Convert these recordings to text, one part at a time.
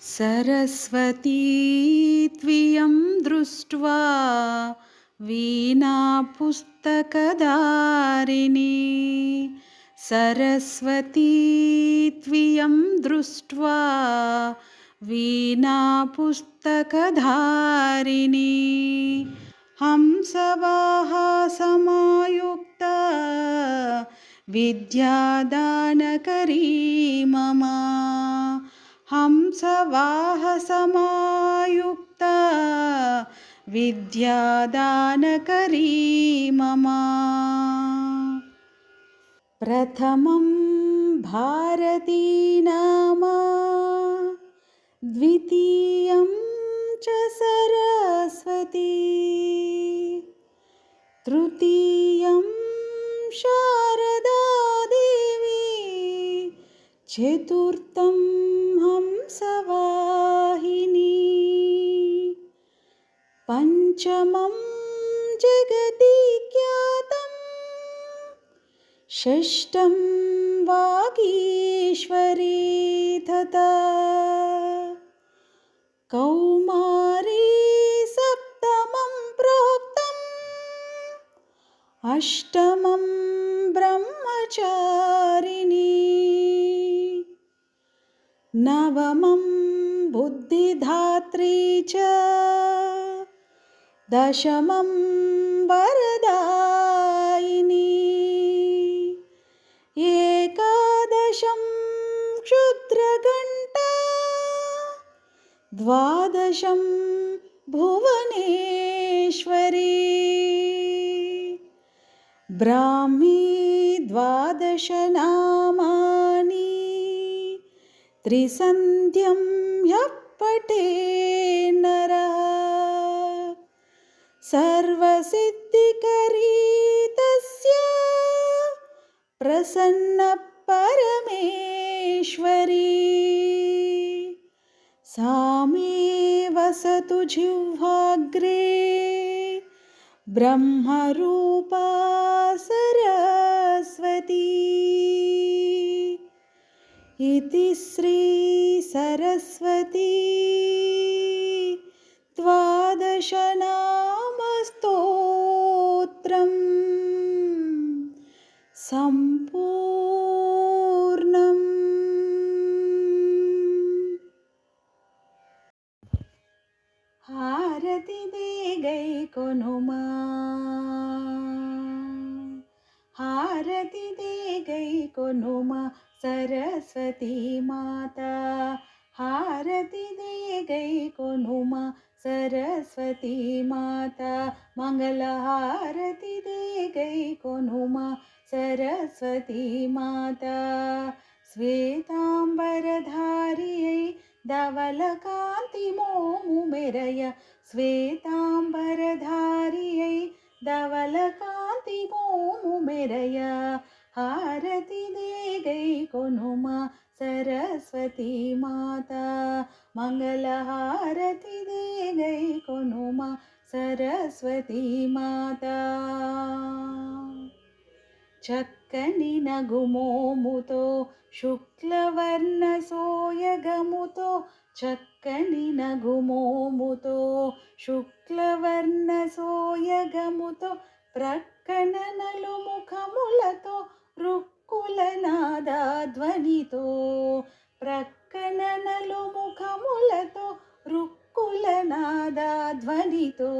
सरस्वती त्वियं दृष्ट्वा वीणापुस्तकधारिणी। सरस्वती त्वियं दृष्ट्वा वीणापुस्तकधारिणी। हंसवाहसमायुक्ता विद्यादानकरी मम। हंसवाहसमायुक्ता विद्यादानकरी मम। प्रथमं भारती नाम, द्वितीयं च सरस्वती, तृतीयं शारदा देवी, चतुर्थं हंसवाहिनी, पंचमं जगति ख्यातं, षष्ठं वागीश्वरी तथा कौमारी, सप्तमं प्रोक्तम्, अष्टमं ब्रह्मचारिणी, नवमं बुद्धिधात्री च, दशमं वरदायिनी, एकादशं क्षुद्रघण्टा, द्वादशं भुवनेश्वरी, ब्राह्मी द्वादश नामानि, त्रिसन्ध्यं ह्यः पठेत् नरः, सर्वसिद्धिकरी तस्या, प्रसन्नः परमेश्वरी। सा मे वसतु जिह्वाग्रे, ब्रह्मरूपा सरस्वती। इति श्री सरस्वती द्वादशनामस्तोत्रम् सम्पूर्णम्। हारति दे गई कोनुमा, हारति दे गई कोनुमा, सरस्वती माता। हारति दे गई कोनुमा, सरस्वती माता। मंगल हारति दे गई कोनुमा, सरस्वती माता। श्वेतांबरधारियै धवलकान्ति मोमु मेरय, श्वेतांबरधारियै धवलकान्ति मोमु मेरय। हारति दे गई कोनुमा, सरस्वती माता। मंगल हारति दे गई कोनुमा, सरस्वती माता। చక్కని నగుమోముతో శుక్లవర్ణ సోయగముతో, చక్కని నగుమోముతో శుక్లవర్ణ సోయగముతో, ప్రక్కన నలుముఖములతో రుక్కుల నాదాధ్వనితో, ప్రక్కన నలుముఖములతో రుక్కుల నాదాధ్వనితో,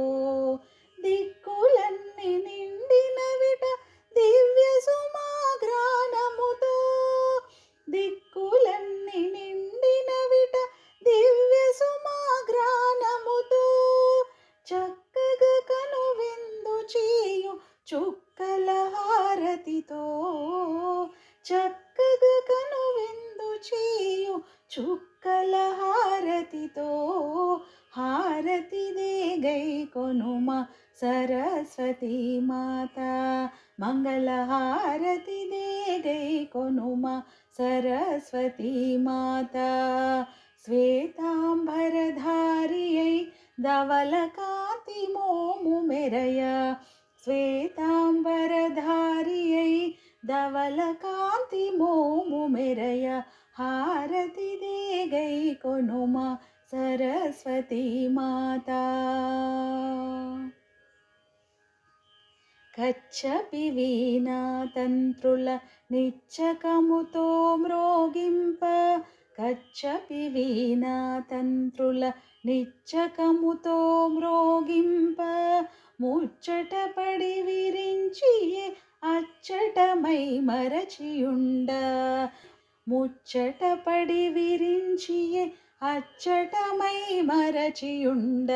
దిక్కులన్నీ నిండిన విట దివ్య సుమాఘ్రాణముతో, దిక్కులన్నీ నిండిన విట దివ్య సుమాఘ్రాణముతో, చక్కగా కనువిందు చేయు చుక్కల హారతితో, చక్కగా కనువిందు చేయు చుక్కల హారతితో. హారతి దే గై కొనుమా, सरस्वती माता। मंगल हारति दे गई कोनुमा, सरस्वती माता। श्वेतांबरधारियै धवलकान्ति मोमु मेरय, श्वेतांबरधारियै धवलकान्ति मोमु मेरय। హారతిదే గైకొనుమా సరస్వతీ మాతా. కచ్చపి వీణా తంత్రుల నిచ్చకముతో మ్రోగింప, కచ్చపి వీణా తంత్రుల నిచ్చకముతో మ్రోగింప, ముచ్చటపడి విరించి అచ్చటమై మరచియుండ, ముచ్చటపడి విరించి అచ్చటమై మరచియుండ,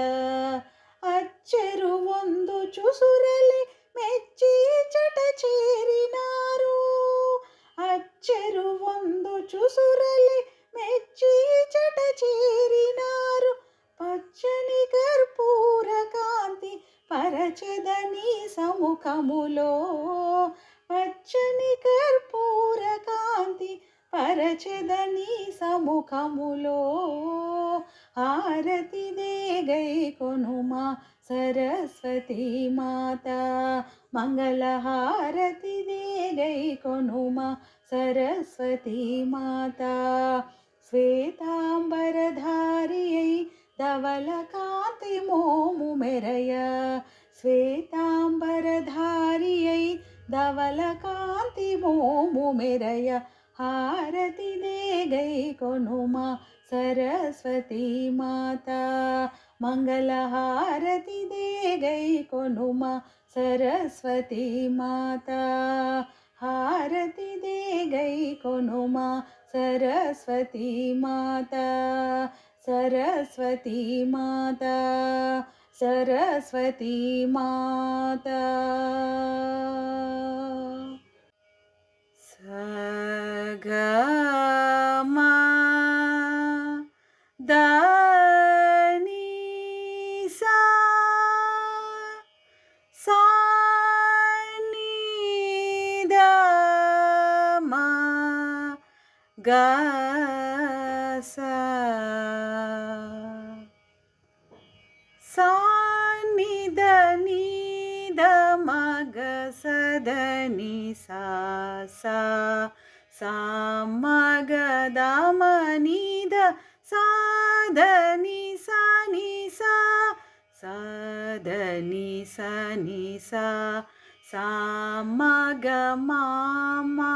అచ్చెరు వందు చుసురలి మెచ్చి చట చేరినారు, అచ్చెరు వందు చుసురలి మెచ్చి చట చేరినారు, పచ్చని కర్పూర కాంతి పరచదని సముఖములో, పచ్చని కర్పూర కాంతి పరచదని సముఖములో, హారతిదే గైకొనుమా సరస్వతీ మాతా. మంగళహారతిదే గైకొనుమా సరస్వతీ మాతా. శ్వేతాంబరధారియై ధవల కాంతి మోము మెరయ, శ్వేతాంబరధారియై ధవల కాంతి మోము మెరయ, హారతిదే గైకొనుమా సరస్వతీ మాతా. మంగళహారతిదే గైకొనుమా సరస్వతీ మాతా. హారతిదే గైకొనుమా సరస్వతీ మాతా. సరస్వతీ మాతా, సరస్వతీ మాతా. సగమా దని సా సాని దమా గా సా సాని దని దమగ సదని సా సా సామగ దమనిద సాదని సని సా సాదని సని సా సామగ మామా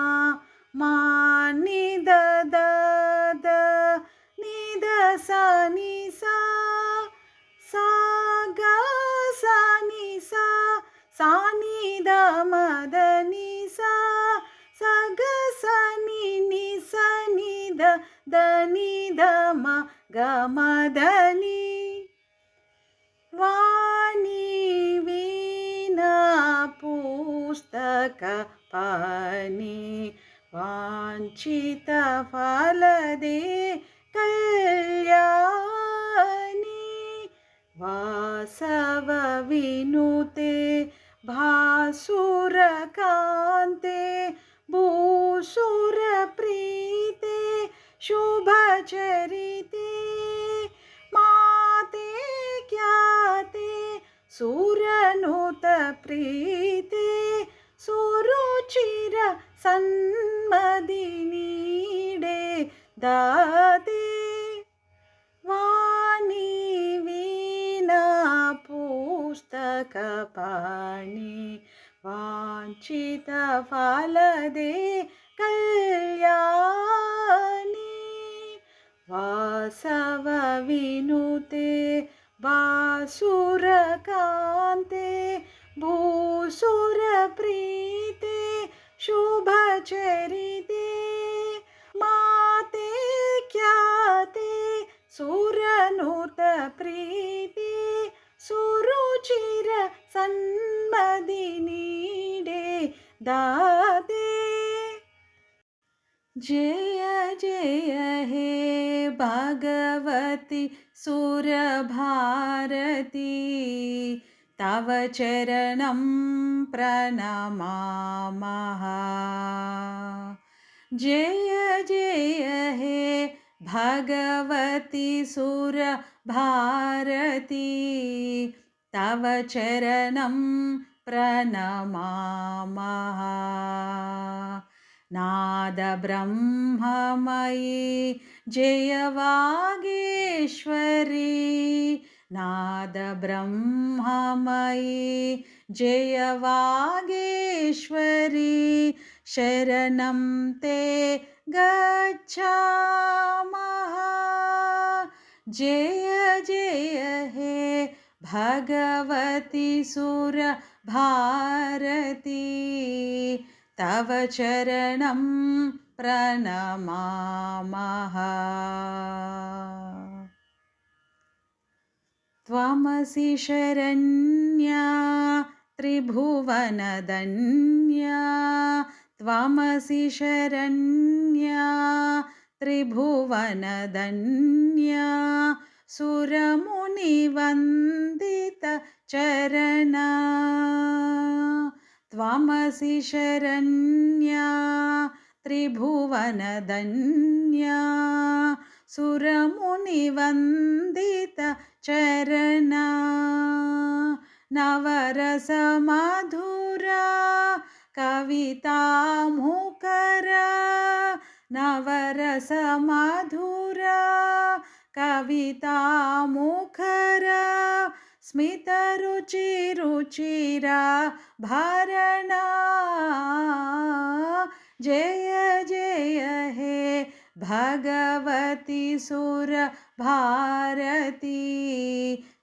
మానిద దద నిద సని సా సాగా సని సా సాని దమదని సా సగ సని ని సని ద దని దమ గమదని. వాణి వీణా పుస్తక పాని వాంఛిత ఫలదే కళ్యాణి, వాసవ వినుతే భాసుర కాంతే భూసుర ప్రీతే శుభచరితే, మాతే ఖ్యాతే సురనుత ప్రీతే సురుచిర సన్మది నీడే దాతే. వాణి వీణా పుస్తక పాణి వాంఛిత ఫలదే కళ్యాణి, వాసవ వినుతే భాసుర కాంతే భూసుర ప్రీతే శుభచరితే, మాతే ఖ్యాతే సురనుత ప్రీతే సురుచిర సన్మది నీడే దాతే. జయ జయ హే భగవతి సురభారతి, తవ చరణం ప్రణమామః. జయ జయ హే భగవతి సురభారతి, తవ చరణం ప్రణమామః. नादब्रह्ममयी जय वागीश्वरी नादब्रह्ममयी जय वागीश्वरी शरणं ते गच्छामः जय जय हे भगवती सुरभारती तव चरणं प्रणमामः त्वमसि शरण्या त्रिभुवनधन्या त्वमसि शरण्या त्रिभुवनधन्या सुरमुनिवन्दितचरणा त्वमसि शरण्या त्रिभुवनधन्या सुरमुनिवन्दितचरणा नवरसमधुरा कवितामुखरा नवरसमधुरा कवितामुखरा स्मितरुचिरुचिरा भरणा जय जय हे भगवती सुरभारती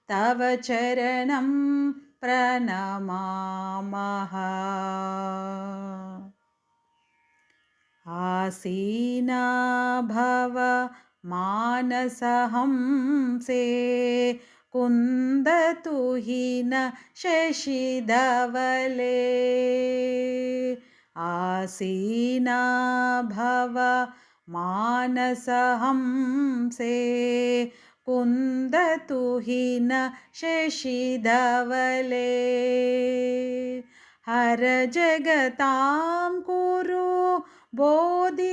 तव चरणं प्रणमामः आसीना भव मानसहंसे कुन्दतुहिन शशिधवले आसीना भव मानसहंसे कुन्दतुहिन शशिधवले हर जगतां कुरु बोधिविकासं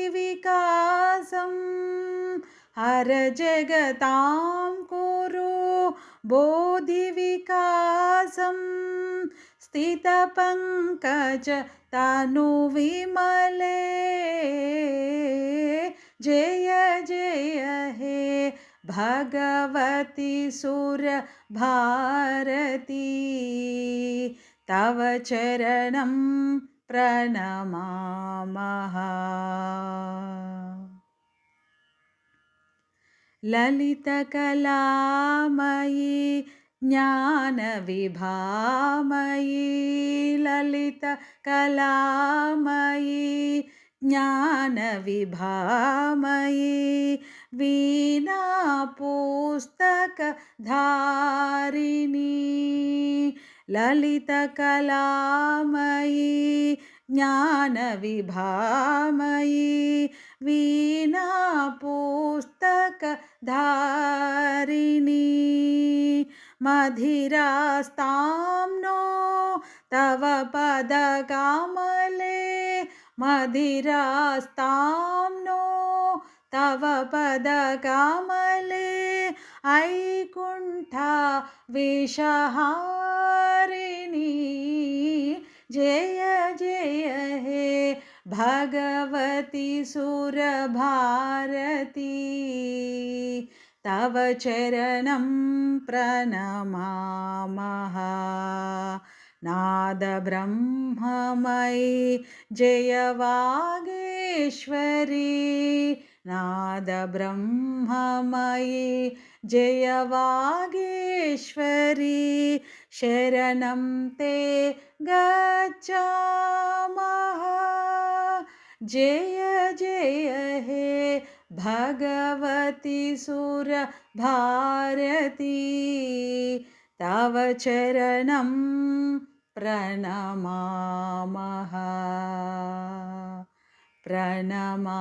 हर जगतां कुरु बोधिविकासं स्थितपङ्कज तनुविमले जय जय हे भगवती सुरभारती तव चरणं प्रणमामः ललितकलामयी ज्ञानविभामयी ललितकलामयी ज्ञानविभामयी वीणापुस्तकधारिणी ललितकलामयी ज्ञानविभामयी वीणापुस्तकधारिणी मधिरास्तां नो तव पदकमले मधिरास्तां नो तव पदकमले ऐकुण्ठा विषहारिणी जय जय हे भगवती सुरभारती तव चरणं प्रणमामः नादब्रह्ममयी जय वागीश्वरी नादब्रह्ममयी जय वागीश्वरी शरणं ते गच्छामः जय जय हे भगवती सुरभारती तव चरणं प्रणमामः प्रणमामः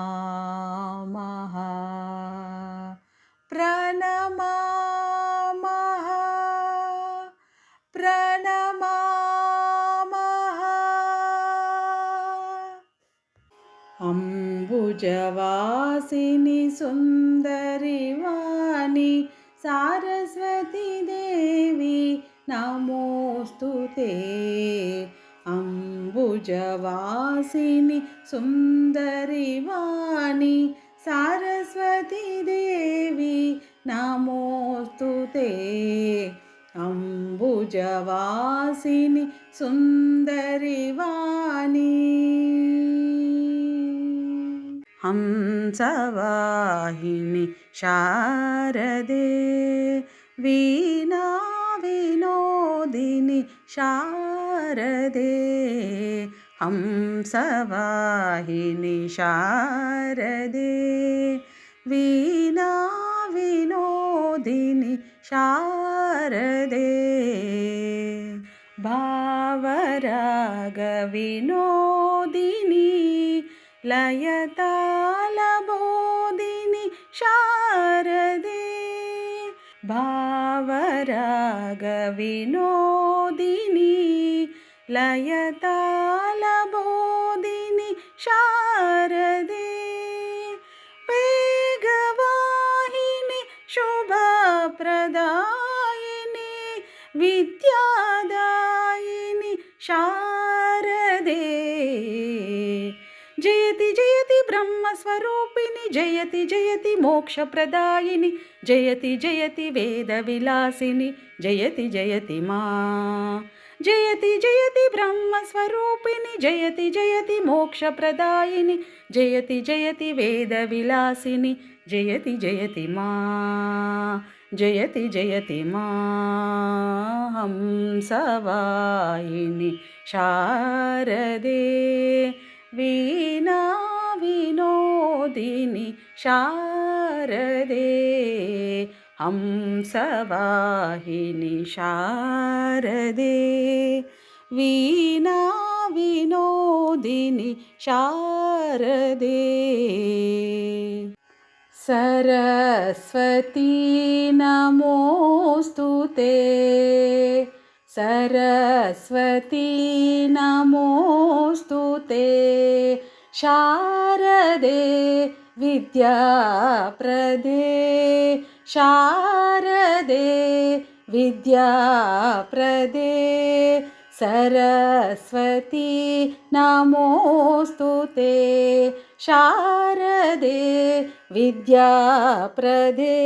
प्रणमामः प्रणमामः अम्बुजवासिनि सुन्दरि वाणि सारस्वती देवी नमोऽस्तु ते अम्बुजवासिनि अम्बुजवासिनि सुन्दरि वाणि सारस्वती देवी नमोऽस्तु ते। अम्बुजवासिनि सुन्दरि वाणि हंसवाहिनि शारदे वीणा विनोदिनि शारदे हंसवाहिनि शारदे वीणा विनोदिनि शारदे भावरागविनोदिनि लयतालबोधिनि शारदे भावरागविनोदिनि लयतालबोधिनि शारदे वेगवाहिनि शुभप्रदायिनि विद्यादायिनि शारदे जयति जयति ब्रह्मस्वरूपिणि जयति जयति मोक्षप्रदायिनि जयति जयति वेदविलासिनि जयति जयति मा जयति जयति ब्रह्मस्वरूपिणि जयति जयति मोक्षप्रदायिनि जयति जयति वेदविलासिनि जयति जयति मा जयति जयति मा हंसवाहिनि शारदे वीणा विनोदिनि शारदे हंसवाहिनि शारदे वीणा विनोदिनि शारदे सरस्वती नमोऽस्तु ते सरस्वती नमोऽस्तु ते शारदे विद्याप्रदे शारदे विद्याप्रदे सरस्वती नमोऽस्तु ते शारदे विद्याप्रदे।